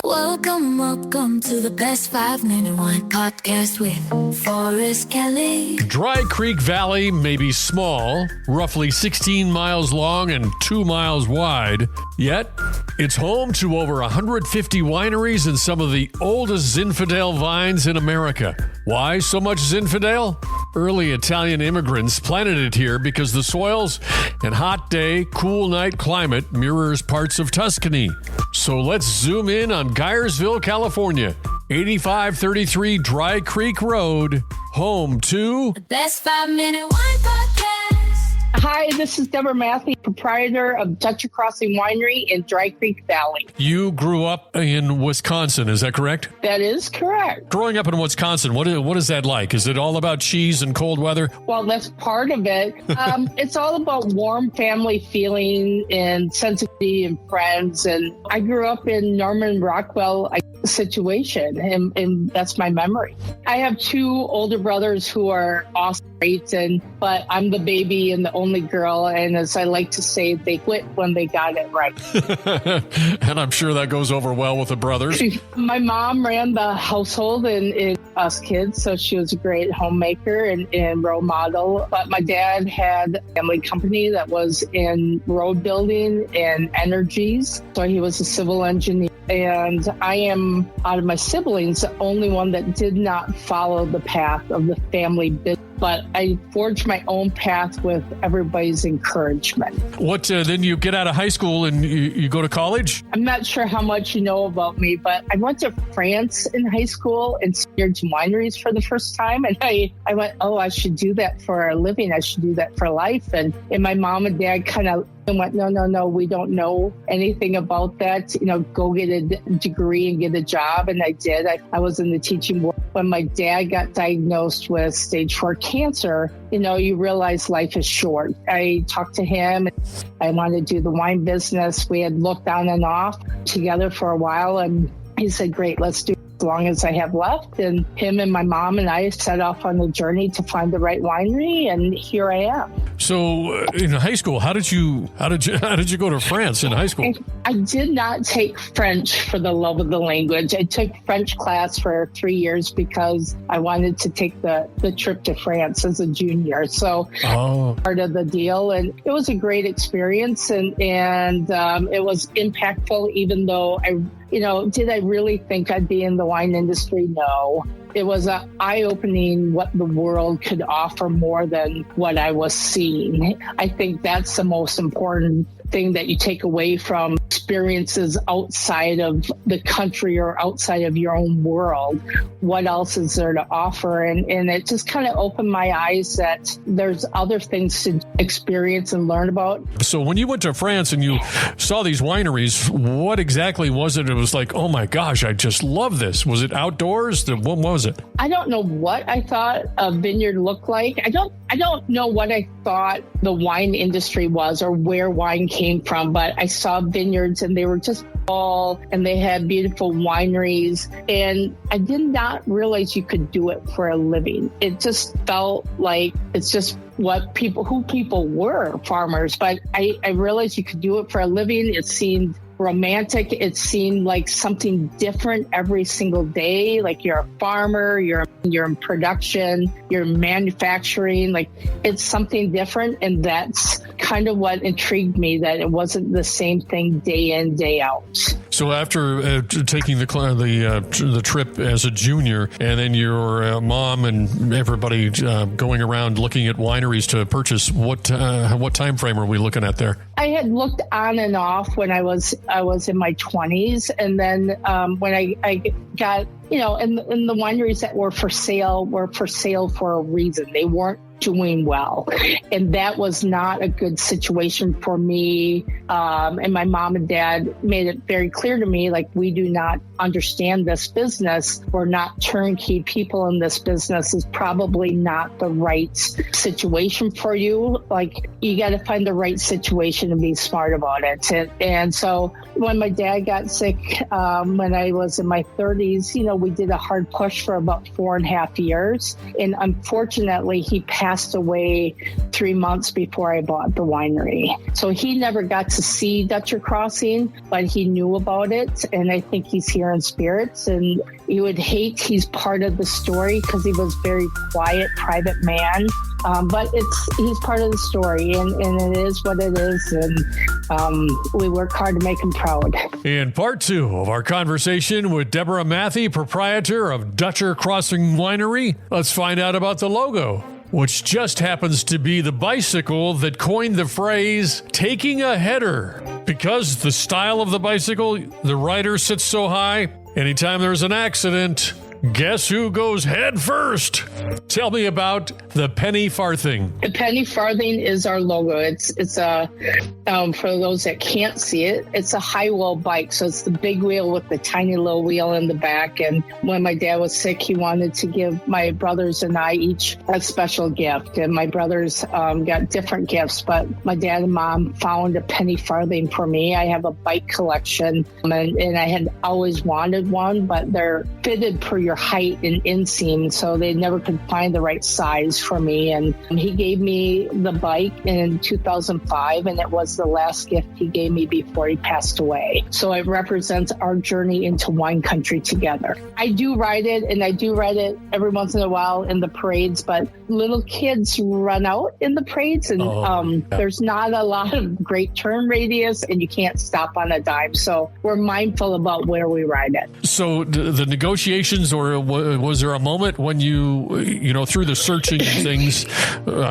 Welcome to the Best 5-Minute Wine Podcast with Forrest Kelly. Dry Creek Valley may be small, roughly 16 miles long and 2 miles wide, yet it's home to over 150 wineries and some of the oldest Zinfandel vines in America. Why so much Zinfandel? Early Italian immigrants planted it here because the soils and hot day, cool night climate mirrors parts of Tuscany. So let's zoom in on Gyersville, California, 8533 Dry Creek Road, home to The Best 5-Minute Wine Podcast. Hi, this is Deborah Matthew, proprietor of Dutcher Crossing Winery in Dry Creek Valley. You grew up in Wisconsin, is that correct? That is correct. Growing up in Wisconsin, what is that like? Is it all about cheese and cold weather? Well, that's part of it. It's all about warm family feeling and sensitivity and friends. And I grew up in Norman Rockwell situation, and that's my memory. I have two older brothers who are awesome, but I'm the baby and the only girl, and as I like to say, they quit when they got it right. And I'm sure that goes over well with the brothers. My mom ran the household and us kids, so she was a great homemaker and role model. But my dad had a family company that was in road building and energies, so he was a civil engineer. And I am, out of my siblings, the only one that did not follow the path of the family business. But I forged my own path with everybody's encouragement. Then you get out of high school and you go to college? I'm not sure how much you know about me, but I went to France in high school and steered to wineries for the first time. And I went, I should do that for a living. I should do that for life. And my mom and dad kind of went, no, we don't know anything about that. Go get a degree and get a job. And I did. I was in the teaching world. When my dad got diagnosed with stage 4 cancer, you realize life is short. I talked to him. I wanted to do the wine business. We had looked on and off together for a while. And he said, great, let's do it as long as I have left. And him and my mom and I set off on the journey to find the right winery. And here I am. So in high school, how did you go to France in high school? I did not take French for the love of the language. I took French class for 3 years because I wanted to take the trip to France as a junior. So part of the deal, and it was a great experience, and it was impactful. Even though did I really think I'd be in the wine industry? No. It was eye-opening what the world could offer more than what I was seeing. I think that's the most important thing that you take away from experiences outside of the country or outside of your own world. What else is there to offer? And it just kind of opened my eyes that there's other things to experience and learn about. So when you went to France and you saw these wineries, what exactly was it? It was like, oh my gosh, I just love this. Was it outdoors? What was it? I don't know what I thought a vineyard looked like. I don't know what I thought the wine industry was or where wine came from, but I saw vineyards and they were just all, and they had beautiful wineries, and I did not realize you could do it for a living. It just felt like it's just who people were, farmers, but I realized you could do it for a living. It seemed romantic. It seemed like something different every single day. Like you're a farmer, you're in production, you're manufacturing, like it's something different. And that's kind of what intrigued me, that it wasn't the same thing day in, day out. So after taking the trip as a junior, and then your mom and everybody going around looking at wineries to purchase, what time frame are we looking at there? I had looked on and off when I was in my 20s, and then when I got and the wineries that were for sale for a reason. They weren't doing well, and that was not a good situation for me. And my mom and dad made it very clear to me, like, we do not understand this business. We're not turnkey people in this business. Is probably not the right situation for you. Like, you got to find the right situation and be smart about it. And so when my dad got sick, when I was in my 30s, we did a hard push for about 4.5 years. And unfortunately, he passed passed away 3 months before I bought the winery. So he never got to see Dutcher Crossing, but he knew about it. And I think he's here in spirits. And you would hate he's part of the story because he was very quiet, private man. But he's part of the story, and it is what it is. And we work hard to make him proud. In part 2 of our conversation with Deborah Matthey, proprietor of Dutcher Crossing Winery, let's find out about the logo, which just happens to be the bicycle that coined the phrase taking a header. Because the style of the bicycle, the rider sits so high, anytime there's an accident, guess who goes head first? Tell me about the penny farthing. The penny farthing is our logo. It's a for those that can't see it, it's a high wheel bike. So it's the big wheel with the tiny little wheel in the back. And when my dad was sick, he wanted to give my brothers and I each a special gift. And my brothers got different gifts, but my dad and mom found a penny farthing for me. I have a bike collection, and I had always wanted one, but they're fitted per your height and inseam, so they never could find the right size for me. And he gave me the bike in 2005, and it was the last gift he gave me before he passed away. So it represents our journey into wine country together. I do ride it, and I do ride it every once in a while in the parades, but little kids run out in the parades, and there's not a lot of great turn radius, and you can't stop on a dime. So we're mindful about where we ride it. So the negotiations, or was there a moment when you through the searching and things,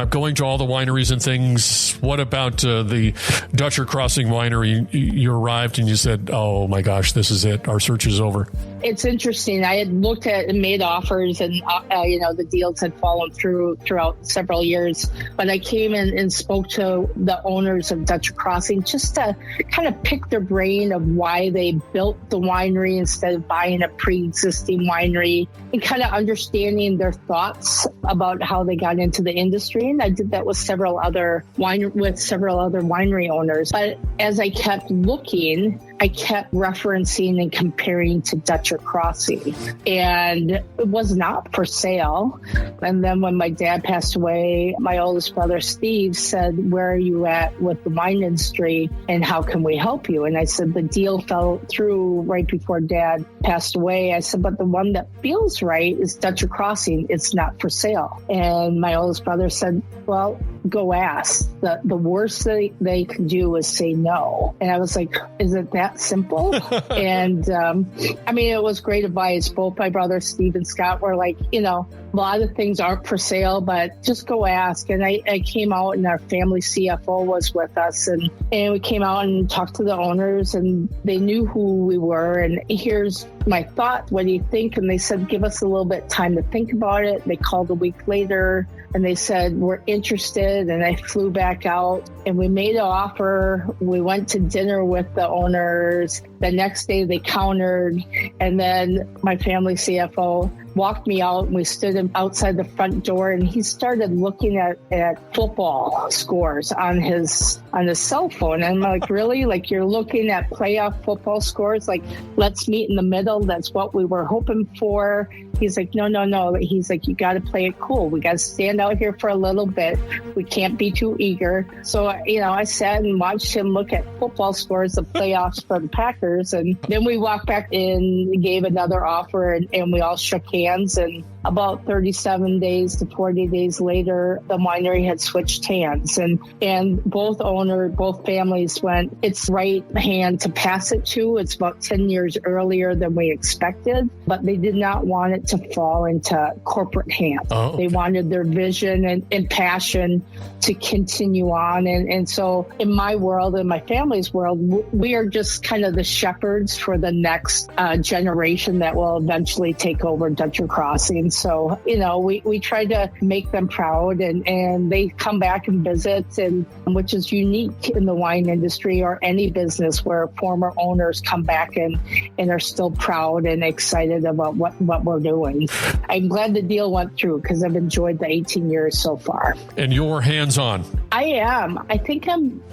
going to all the wineries and things, what about the Dutcher Crossing Winery? You arrived and you said, oh my gosh, this is it. Our search is over. It's interesting. I had looked at and made offers, and the deals had fallen through throughout several years. But I came in and spoke to the owners of Dutcher Crossing just to kind of pick their brain of why they built the winery instead of buying a pre-existing winery, and kind of understanding their thoughts about how they got into the industry. And I did that with several other winery owners. But as I kept looking, I kept referencing and comparing to Dutcher Crossing, and it was not for sale. And then when my dad passed away, my oldest brother, Steve, said, where are you at with the wine industry and how can we help you? And I said, the deal fell through right before Dad passed away. I said, but the one that feels right is Dutcher Crossing. It's not for sale. And my oldest brother said, well, go ask. The worst they can do is say no. And I was like, is it that simple? And it was great advice. Both my brothers, Steve and Scott, were like, a lot of things aren't for sale, but just go ask. And I came out, and our family CFO was with us, and we came out and talked to the owners, and they knew who we were. And here's my thought. What do you think? And they said, give us a little bit of time to think about it. They called a week later, and they said, we're interested. And I flew back out, and we made an offer. We went to dinner with the owners. The next day they countered, and then my family CFO walked me out, and we stood outside the front door, and he started looking at football scores on his cell phone. And I'm like, really? Like, you're looking at playoff football scores? Like, let's meet in the middle. That's what we were hoping for. He's like, no. He's like, you got to play it cool. We got to stand out here for a little bit. We can't be too eager. So, I sat and watched him look at football scores, the playoffs for the Packers. And then we walked back in, gave another offer, and we all shook hands. And about 37 days to 40 days later, the winery had switched hands. And both families went, it's right hand to pass it to. It's about 10 years earlier than we expected, but they did not want it to fall into corporate hands. Oh, okay. They wanted their vision and passion to continue on. And so in my world, in my family's world, we are just kind of the shepherds for the next generation that will eventually take over Dutcher Crossing. So, we try to make them proud, and they come back and visit, and which is unique in the wine industry or any business where former owners come back and are still proud and excited about what we're doing. I'm glad the deal went through because I've enjoyed the 18 years so far. And you're hands-on. I am. I think I'm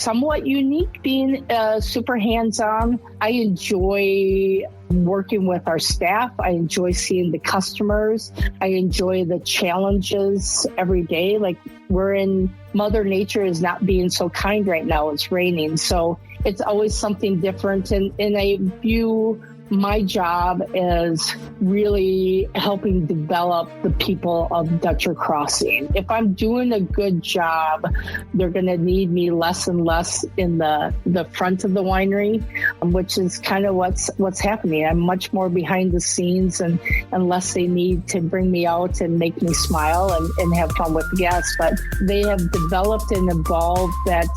somewhat unique being super hands-on. I enjoy working with our staff. I enjoy seeing the customers. I enjoy the challenges every day. Like Mother Nature is not being so kind right now. It's raining. So it's always something different. And I view my job is really helping develop the people of Dutcher Crossing. If I'm doing a good job, they're going to need me less and less in the front of the winery, which is kind of what's happening. I'm much more behind the scenes, and unless they need to bring me out and make me smile and have fun with the guests. But they have developed and evolved that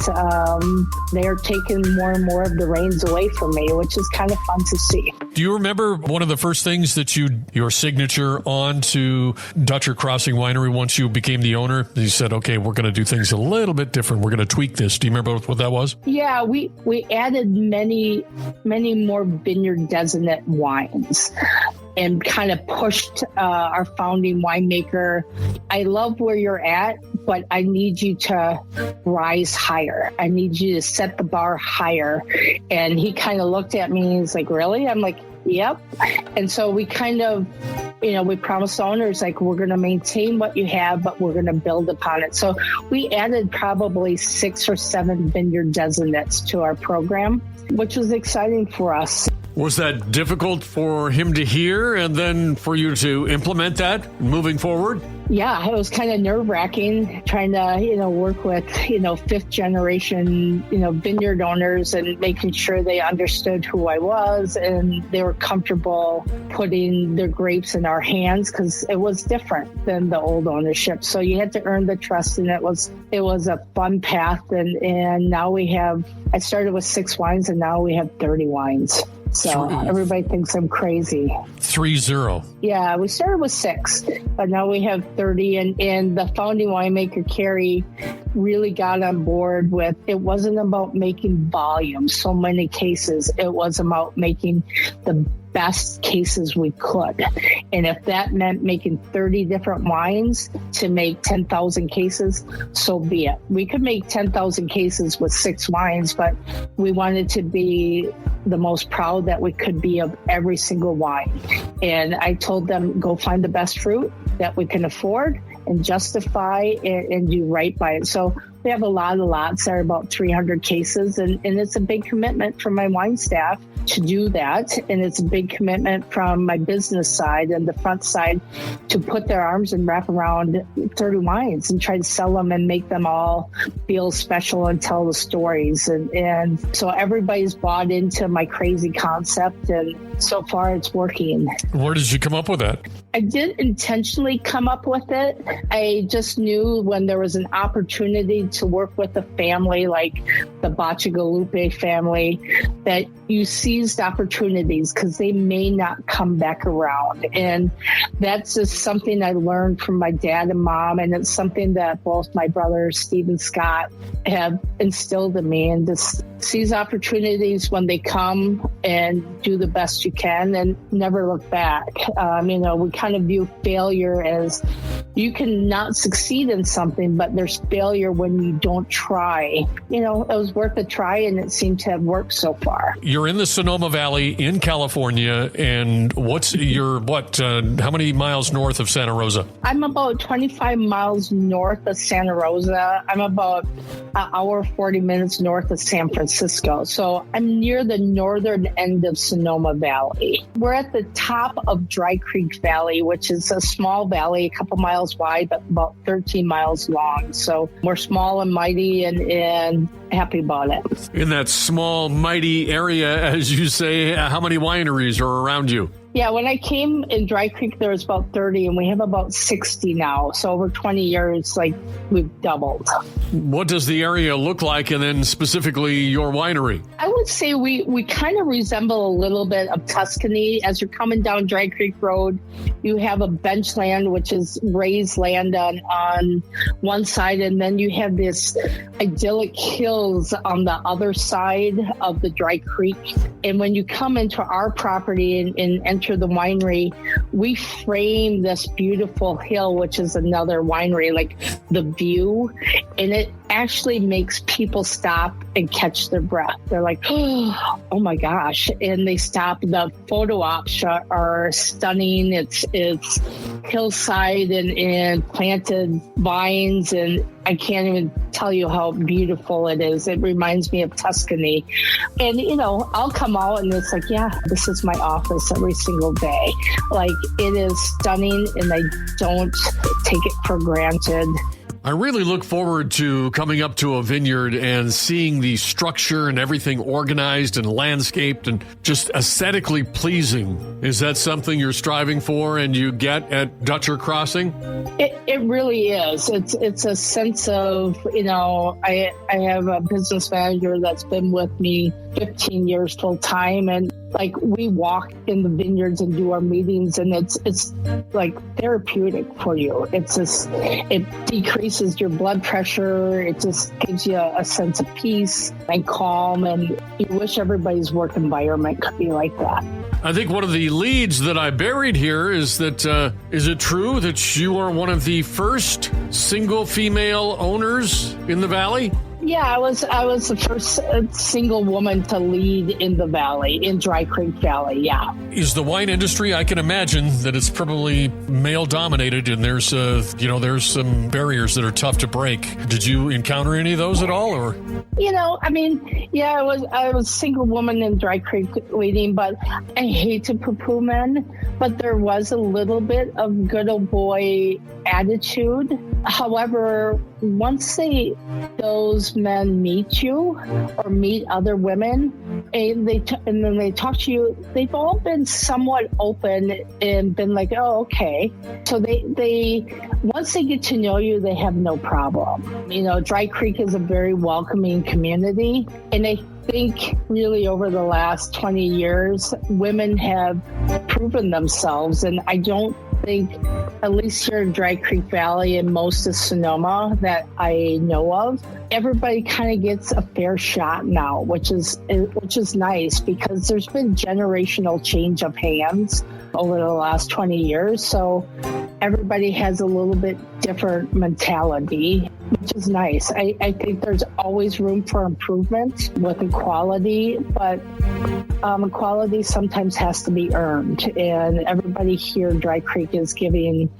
they are taking more and more of the reins away from me, which is kind of fun to see. Do you remember one of the first things that your signature onto Dutcher Crossing Winery once you became the owner? You said, okay, we're going to do things a little bit different. We're going to tweak this. Do you remember what that was? Yeah, we added many more vineyard designate wines and kind of pushed our founding winemaker. I love where you're at, but I need you to rise higher. I need you to set the bar higher. And he kind of looked at me and he's like, really? I'm like, yep. And so we kind of, we promised owners, like, we're going to maintain what you have, but we're going to build upon it. So we added probably 6 or 7 vineyard designates to our program, which was exciting for us. Was that difficult for him to hear and then for you to implement that moving forward? Yeah, it was kind of nerve-wracking trying to, work with, 5th generation, vineyard owners and making sure they understood who I was and they were comfortable putting their grapes in our hands, because it was different than the old ownership. So you had to earn the trust, and it was a fun path. And now I started with 6 wines and now we have 30 wines. So everybody thinks I'm crazy. 30. Yeah, we started with 6, but now we have 30. And the founding winemaker, Carrie, really got on board with, it wasn't about making volume, so many cases. It was about making the best cases we could. And if that meant making 30 different wines to make 10,000 cases, so be it. We could make 10,000 cases with 6 wines, but we wanted to be the most proud that we could be of every single wine. And I told them, go find the best fruit that we can afford and justify and do right by it. So we have a lot of lots that are about 300 cases, and it's a big commitment from my wine staff to do that. And it's a big commitment from my business side and the front side to put their arms and wrap around 30 wines and try to sell them and make them all feel special and tell the stories. And so everybody's bought into my crazy concept, and so far it's working. Where did you come up with that? I didn't intentionally come up with it. I just knew when there was an opportunity to work with a family like the Bacigalupe family that you seized opportunities because they may not come back around. And that's just something I learned from my dad and mom. And it's something that both my brothers, Steve and Scott, have instilled in me. And just seize opportunities when they come and do the best you can and never look back. We kind of view failure as you can not succeed in something, but there's failure when you don't try. It was worth a try, and it seemed to have worked so far. You're in the Sonoma Valley in California, and what's how many miles north of Santa Rosa? I'm about 25 miles north of Santa Rosa. I'm about an hour, 40 minutes north of San Francisco. So I'm near the northern end of Sonoma Valley. We're at the top of Dry Creek Valley, which is a small valley, a couple miles wide, but about 13 miles long. So we're small and mighty and happy about it. In that small, mighty area, as you say, how many wineries are around you? Yeah, when I came in Dry Creek, there was about 30, and we have about 60 now. So over 20 years, we've doubled. What does the area look like, and then specifically your winery? I would say we kind of resemble a little bit of Tuscany. As you're coming down Dry Creek Road, you have a bench land, which is raised land on one side, and then you have this idyllic hills on the other side of the Dry Creek. And when you come into our property and enter the winery, we frame this beautiful hill, which is another winery, like the view, and actually makes people stop and catch their breath. They're like, oh my gosh. And they stop. The photo ops are stunning. It's hillside and planted vines. And I can't even tell you how beautiful it is. It reminds me of Tuscany. And, I'll come out and it's like, yeah, this is my office every single day. Like, it is stunning and I don't take it for granted. I really look forward to coming up to a vineyard and seeing the structure and everything organized and landscaped and just aesthetically pleasing. Is that something you're striving for and you get at Dutcher Crossing? It really is. It's a sense of, I have a business manager that's been with me 15 years full time, and like we walk in the vineyards and do our meetings, and it's like therapeutic for you. It decreases your blood pressure. It just gives you a sense of peace and calm, and you wish everybody's work environment could be like that. I think one of the leads that I buried here is that, is it true that you are one of the first single female owners in the Valley? Yeah, I was the first single woman to lead in the Valley, in Dry Creek Valley, yeah. Is the wine industry, I can imagine that it's probably male-dominated and there's some barriers that are tough to break. Did you encounter any of those at all? Or? I was a single woman in Dry Creek leading, but I hate to poo-poo men, but there was a little bit of good old boy attitude. However, once those men meet you or meet other women and then they talk to you, they've all been somewhat open and been like, oh, okay. So they once they get to know you, they have no problem. Dry Creek is a very welcoming community, and I think really over the last 20 years, women have proven themselves, and I don't think, at least here in Dry Creek Valley and most of Sonoma that I know of, everybody kind of gets a fair shot now, which is nice because there's been generational change of hands over the last 20 years. So everybody has a little bit different mentality, which is nice. I think there's always room for improvement with equality, but equality sometimes has to be earned. And everybody here in Dry Creek is giving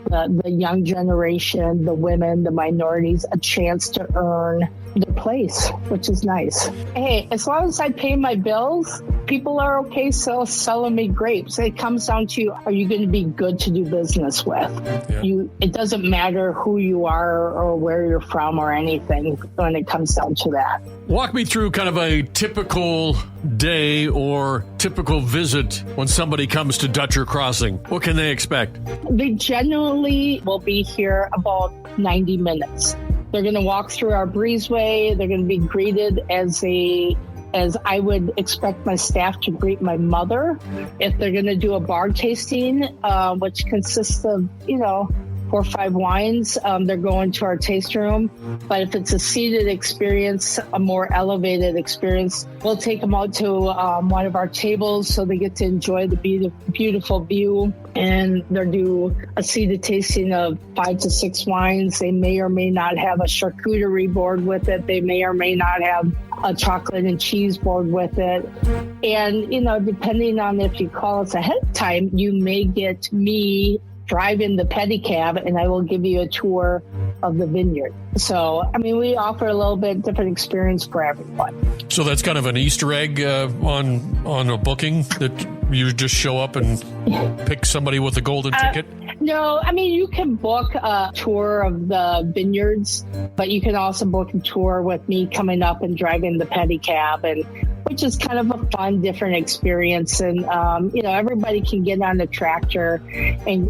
the young generation, the women, the minorities, a chance to earn their place, which is nice. Hey, as long as I pay my bills, people are okay selling me grapes. It comes down to, are you going to be good to do business with? Yeah. It doesn't matter who you are or where you're from or anything when it comes down to that. Walk me through kind of a typical day or typical visit when somebody comes to Dutcher Crossing. What can they expect? They generally will be here about 90 minutes. They're going to walk through our breezeway. They're going to be greeted as I would expect my staff to greet my mother. If they're going to do a bar tasting, which consists of, 4 or 5 wines, they're going to our taste room. But if it's a seated experience, a more elevated experience, we'll take them out to one of our tables so they get to enjoy the beautiful view. And they'll do a seated tasting of 5 to 6 wines. They may or may not have a charcuterie board with it. They may or may not have a chocolate and cheese board with it. And, depending on if you call us ahead of time, you may get me drive in the pedicab and I will give you a tour of the vineyard. So, we offer a little bit different experience for everyone. So that's kind of an Easter egg on a booking that you just show up and pick somebody with a golden ticket? No, you can book a tour of the vineyards, but you can also book a tour with me coming up and driving the pedicab, which is kind of a fun, different experience. And, everybody can get on a tractor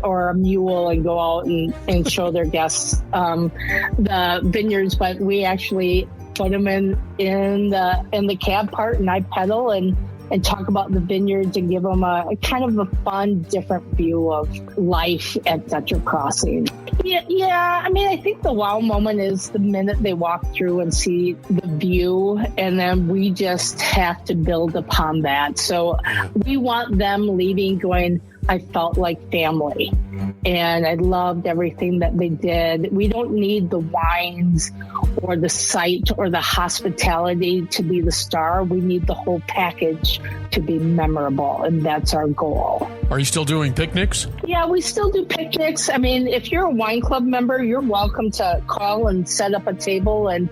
or a mule and go out and show their guests the vineyards, but we actually put them in the cab part, and I pedal and talk about the vineyards and give them a kind of a fun, different view of life at Dutcher Crossing. Yeah. I think the wow moment is the minute they walk through and see the view, and then we just have to build upon that. So we want them leaving going, I felt like family. And I loved everything that they did. We don't need the wines or the site or the hospitality to be the star. We need the whole package to be memorable, and that's our goal. Are you still doing picnics? Yeah, we still do picnics. I mean, if you're a wine club member, you're welcome to call and set up a table and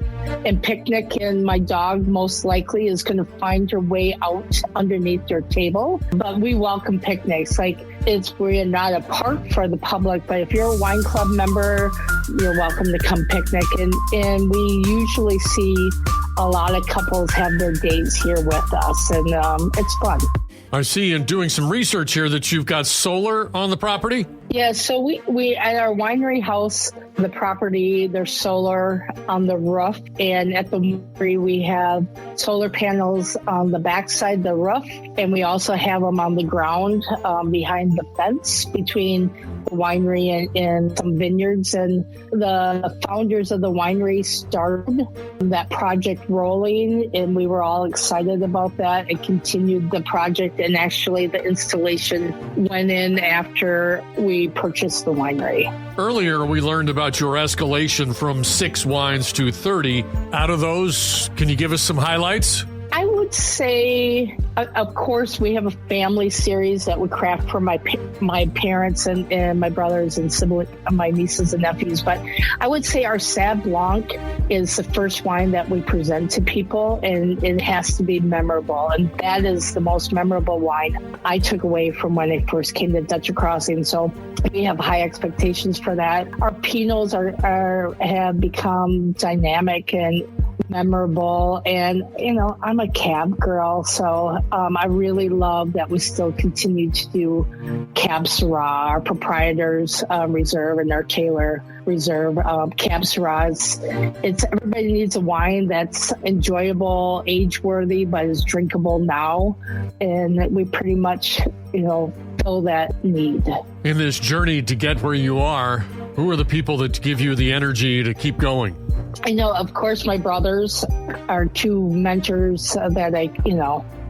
picnic. And my dog most likely is going to find her way out underneath your table. But we welcome picnics. We're not a park for the public, but if you're a wine club member, you're welcome to come picnic. And we usually see a lot of couples have their dates here with us, and it's fun. I see in doing some research here that you've got solar on the property. Yeah, so we at our winery house, the property, there's solar on the roof, and at the winery we have solar panels on the backside of the roof, and we also have them on the ground behind the fence between the winery and some vineyards. And the founders of the winery started that project rolling, and we were all excited about that. It continued the project, and actually the installation went in after we purchased the winery. Earlier, we learned about your escalation from 6 wines to 30. Out of those, can you give us some highlights? I would say, of course, we have a family series that we craft for my parents and my brothers and siblings, my nieces and nephews. But I would say our Sauv Blanc is the first wine that we present to people, and it has to be memorable. And that is the most memorable wine I took away from when I first came to Dutcher Crossing. So we have high expectations for that. Our Pinots have become dynamic and memorable, and I'm a cab girl, so I really love that we still continue to do Cab Syrah, our proprietors reserve, and our Taylor Reserve Cab Syrahs. It's everybody needs a wine that's enjoyable, age-worthy, but is drinkable now, and we pretty much fill that need. In this journey to get where you are, who are the people that give you the energy to keep going? I know, of course, my brothers are 2 mentors that I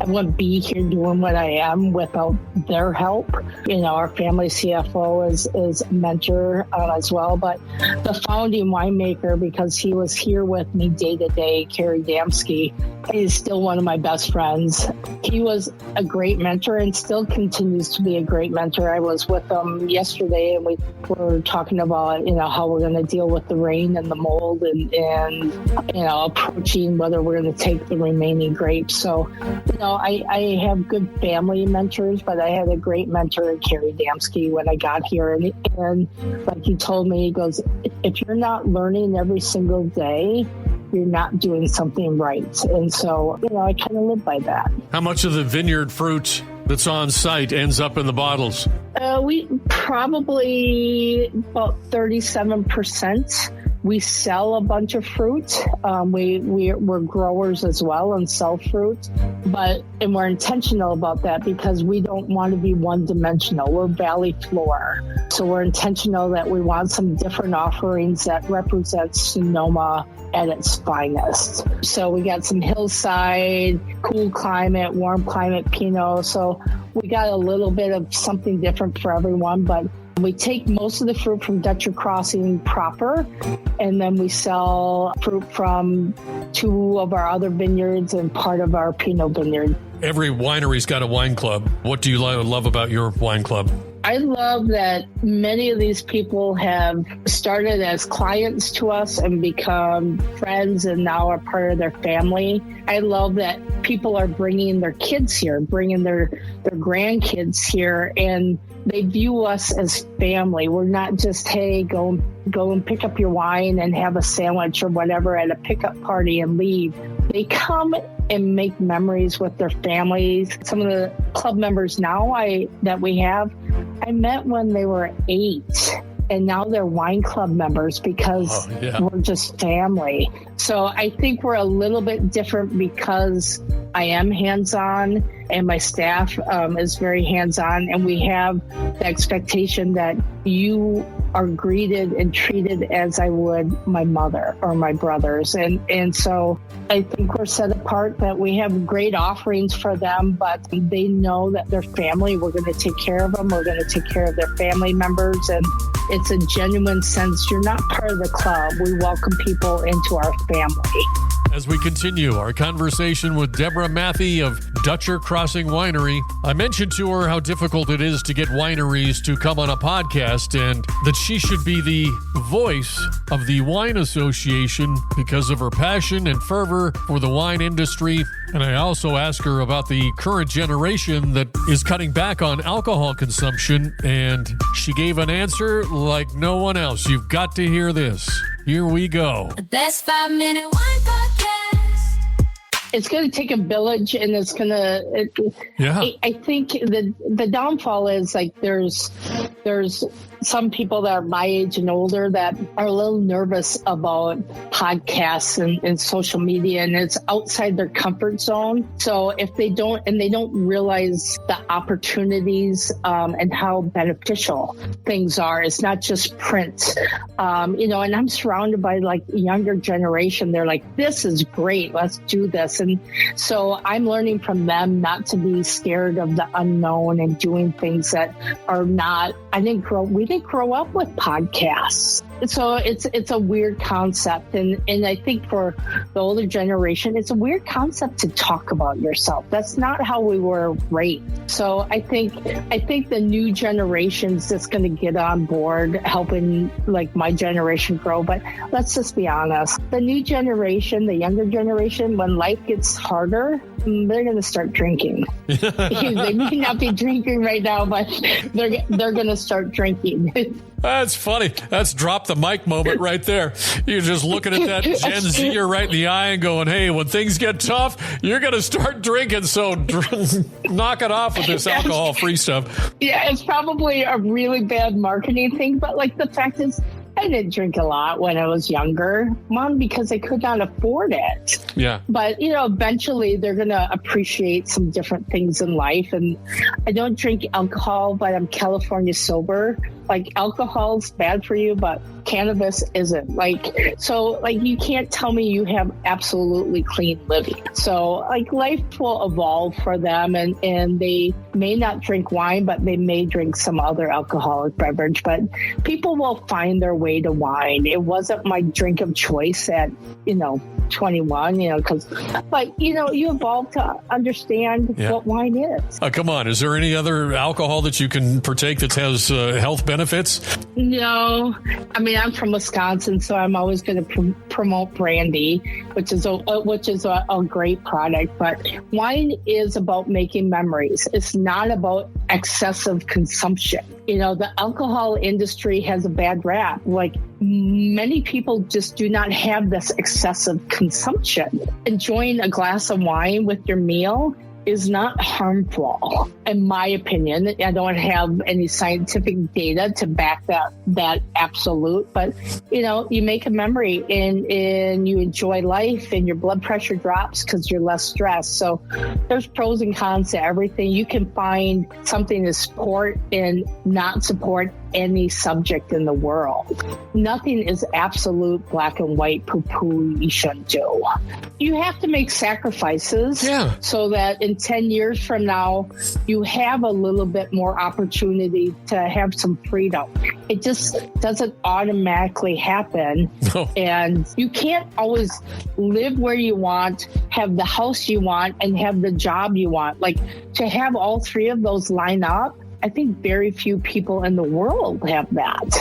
wouldn't be here doing what I am without their help. Our family CFO is a mentor as well, but the founding winemaker, because he was here with me day to day, Kerry Damsky, is still one of my best friends. He was a great mentor and still continues to be a great mentor. I was with him yesterday, and we were talking about, how we're going to deal with the rain and the mold and approaching whether we're going to take the remaining grapes. So, I have good family mentors, but I had a great mentor in Kerry Damsky when I got here. And like he told me, he goes, if you're not learning every single day, you're not doing something right. And so, I kind of live by that. How much of the vineyard fruit that's on site ends up in the bottles? We probably about 37%. We sell a bunch of fruit. We're growers as well and sell fruit, and we're intentional about that because we don't want to be one-dimensional. We're valley floor, so we're intentional that we want some different offerings that represent Sonoma at its finest. So we got some hillside, cool climate, warm climate Pinot. So we got a little bit of something different for everyone, but we take most of the fruit from Dutcher Crossing proper, and then we sell fruit from 2 of our other vineyards and part of our Pinot vineyard. Every winery's got a wine club. What do you love about your wine club? I love that many of these people have started as clients to us and become friends and now are part of their family. I love that people are bringing their kids here, bringing their grandkids here, and they view us as family. We're not just, hey, go and pick up your wine and have a sandwich or whatever at a pickup party and leave. They come and make memories with their families. Some of the club members now that we have, I met when they were 8, and now they're wine club members because we're just family. So I think we're a little bit different because I am hands-on and my staff is very hands-on, and we have the expectation that you are greeted and treated as I would my mother or my brothers. And so I think we're set apart, that we have great offerings for them, but they know that their family, we're going to take care of them. We're going to take care of their family members. And it's a genuine sense. You're not part of the club. We welcome people into our family. As we continue our conversation with Deborah Matthey of Dutcher Crossing Winery, I mentioned to her how difficult it is to get wineries to come on a podcast and that she should be the voice of the Wine Association because of her passion and fervor for the wine industry. And I also asked her about the current generation that is cutting back on alcohol consumption, and she gave an answer like no one else. You've got to hear this. Here we go. The best 5-minute wine podcast. It's going to take a village, and it's going to. I think the downfall is like there's some people that are my age and older that are a little nervous about podcasts and social media, and it's outside their comfort zone. So if they don't realize the opportunities and how beneficial things are, it's not just print. And I'm surrounded by like the younger generation. They're like, this is great. Let's do this. And so I'm learning from them not to be scared of the unknown and doing things that are not. We didn't grow up with podcasts. So it's a weird concept. And I think for the older generation, it's a weird concept to talk about yourself. That's not how we were raised. So I think the new generation's just going to get on board helping like my generation grow. But let's just be honest. The new generation, the younger generation, when life gets harder, they're going to start drinking. They may not be drinking right now, but they're going to start drinking. That's funny. That's drop the mic moment right there. You're just looking at that Gen Zer right in the eye and going, hey, when things get tough, you're going to start drinking. So knock it off with this alcohol-free stuff. Yeah, it's probably a really bad marketing thing. But like the fact is, I didn't drink a lot when I was younger, Mom, because I could not afford it. Yeah. But, eventually they're going to appreciate some different things in life. And I don't drink alcohol, but I'm California sober. Like alcohol's bad for you, but cannabis isn't. You can't tell me you have absolutely clean living. So life will evolve for them, and they may not drink wine, but they may drink some other alcoholic beverage. But people will find their way to wine. It wasn't my drink of choice at 21, you evolve to understand what wine is. Come on. Is there any other alcohol that you can partake that has health benefits? No. I mean, I'm from Wisconsin, so I'm always going to promote brandy, which is a great product. But wine is about making memories. It's not about excessive consumption. The alcohol industry has a bad rap. Like many people just do not have this excessive consumption. Enjoying a glass of wine with your meal is not harmful, in my opinion. I don't have any scientific data to back that absolute, but you make a memory and you enjoy life, and your blood pressure drops because you're less stressed. So there's pros and cons to everything. You can find something to support and not support any subject in the world. Nothing is absolute black and white poo-poo you shouldn't do. You have to make sacrifices so that in 10 years from now, you have a little bit more opportunity to have some freedom. It just doesn't automatically happen. No. And you can't always live where you want, have the house you want, and have the job you want. Like to have all three of those line up, I think very few people in the world have that.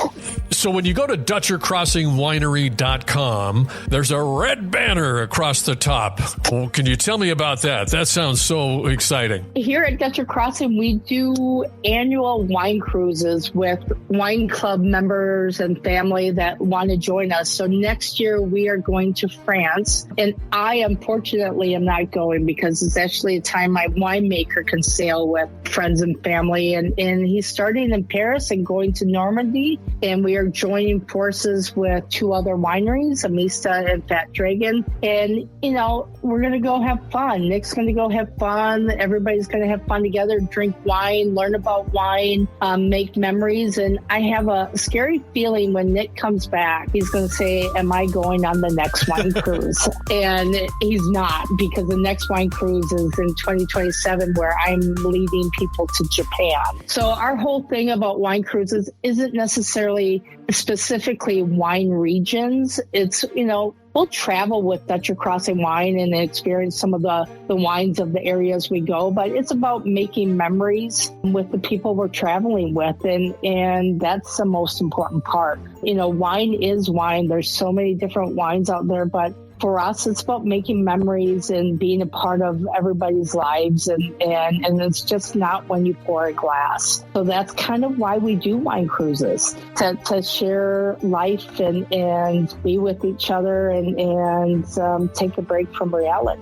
So when you go to DutcherCrossingWinery.com, there's a red banner across the top. Well, can you tell me about that? That sounds so exciting. Here at Dutcher Crossing, we do annual wine cruises with wine club members and family that want to join us. So next year we are going to France, and I unfortunately am not going because it's actually a time my winemaker can sail with friends and family, and and he's starting in Paris and going to Normandy. And we are joining forces with 2 other wineries, Amista and Fat Dragon. And, we're going to go have fun. Nick's going to go have fun. Everybody's going to have fun together, drink wine, learn about wine, make memories. And I have a scary feeling when Nick comes back, he's going to say, am I going on the next wine cruise? And he's not, because the next wine cruise is in 2027, where I'm leading people to Japan. So our whole thing about wine cruises isn't necessarily specifically wine regions. It's, we'll travel with Dutcher Crossing Wine and experience some of the wines of the areas we go, but it's about making memories with the people we're traveling with. And that's the most important part. Wine is wine. There's so many different wines out there, but for us, it's about making memories and being a part of everybody's lives. And it's just not when you pour a glass. So that's kind of why we do wine cruises, to share life and be with each other and take a break from reality.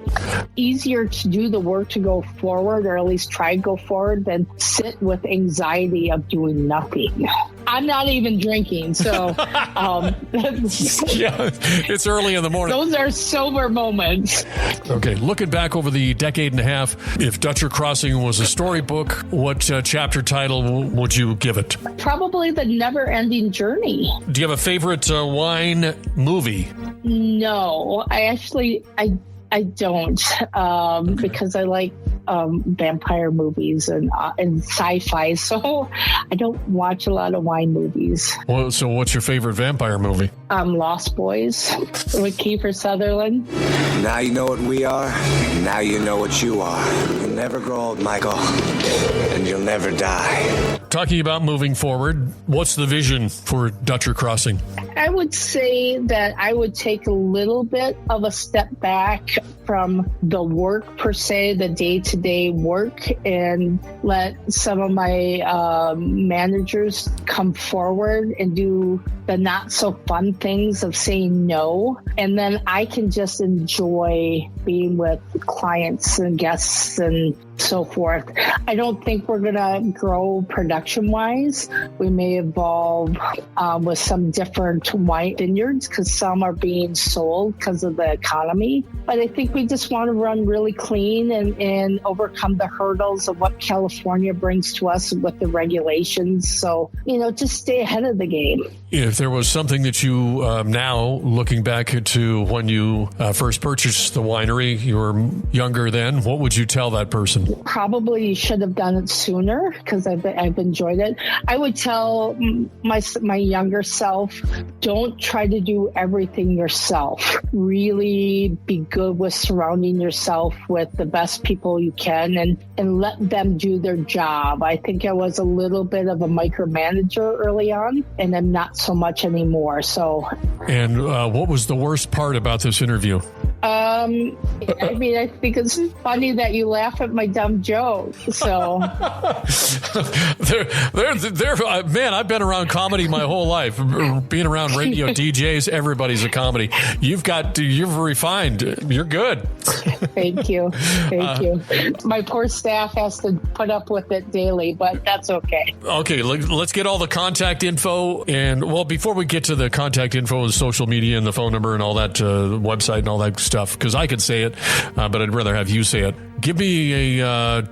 Easier to do the work to go forward, or at least try to go forward, than sit with anxiety of doing nothing. I'm not even drinking, so yeah, it's early in the morning. Those are sober moments. Okay, looking back over the decade and a half, if Dutcher Crossing was a storybook, what chapter title would you give it? Probably The Never Ending Journey. Do you have a favorite wine movie? No, I don't, Okay. because I like vampire movies and sci-fi, so I don't watch a lot of wine movies. Well, so what's your favorite vampire movie? Lost Boys with Kiefer Sutherland. Now you know what we are. Now you know what you are. You'll never grow old, Michael, and you'll never die. Talking about moving forward, what's the vision for Dutcher Crossing? I would say that I would take a little bit of a step back from the work per se, the day-to-day work, and let some of my managers come forward and do the not so fun things of saying no. And then I can just enjoy being with clients and guests and so forth. I don't think we're going to grow production-wise. We may evolve with some different wine vineyards, because some are being sold because of the economy. But I think we just want to run really clean and overcome the hurdles of what California brings to us with the regulations. So, just stay ahead of the game. If there was something that you, now looking back to when you first purchased the winery, you were younger then, what would you tell that person? Probably you should have done it sooner, because I've enjoyed it. I would tell my younger self, don't try to do everything yourself. Really be good with surrounding yourself with the best people you can and let them do their job. I think I was a little bit of a micromanager early on, and I'm not so much anymore. So, and what was the worst part about this interview? I think it's funny that you laugh at my dumb joke. So, man, I've been around comedy my whole life. Being around radio DJs, everybody's a comedy. You're refined. You're good. Thank you. My poor staff has to put up with it daily, but that's okay. Okay, let's get all the contact info. And, well, before we get to the contact info and social media and the phone number and all that, website and all that stuff, because I could say it, but I'd rather have you say it. Give me a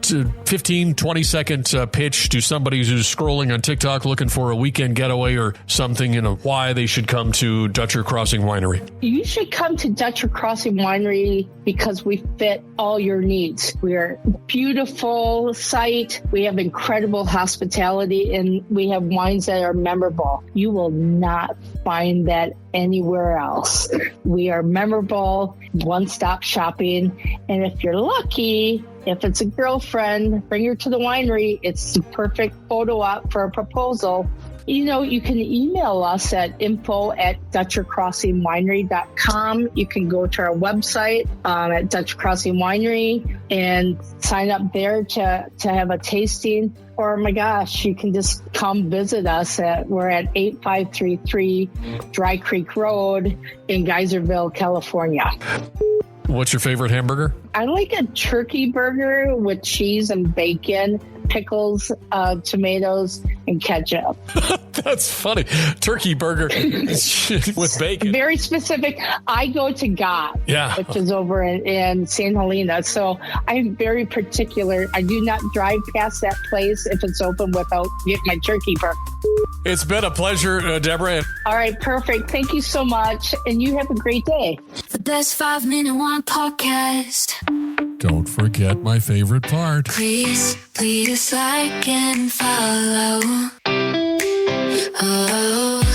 15, 20-second pitch to somebody who's scrolling on TikTok looking for a weekend getaway or something, why they should come to Dutcher Crossing Winery. You should come to Dutcher Crossing Winery because we fit all your needs. We're a beautiful site. We have incredible hospitality, and we have wines that are memorable. You will not find that anywhere else. We are memorable, one-stop shopping, and if you're lucky, if it's a girlfriend, bring her to the winery. It's the perfect photo op for a proposal. You can email us at info@DutcherCrossingWinery.com. You can go to our website at Dutcher Crossing Winery and sign up there to have a tasting. Or, my gosh, you can just come visit us. We're at 8533 Dry Creek Road in Geyserville, California. What's your favorite hamburger? I like a turkey burger with cheese and bacon. pickles, tomatoes, and ketchup. That's funny. Turkey burger with bacon. Very specific. I go to God, which is over in St. Helena. So I'm very particular. I do not drive past that place if it's open without getting my turkey burger. It's been a pleasure, Deborah. All right, perfect. Thank you so much. And you have a great day. The best 5-minute wine podcast. Don't forget my favorite part. Please like and follow. Oh.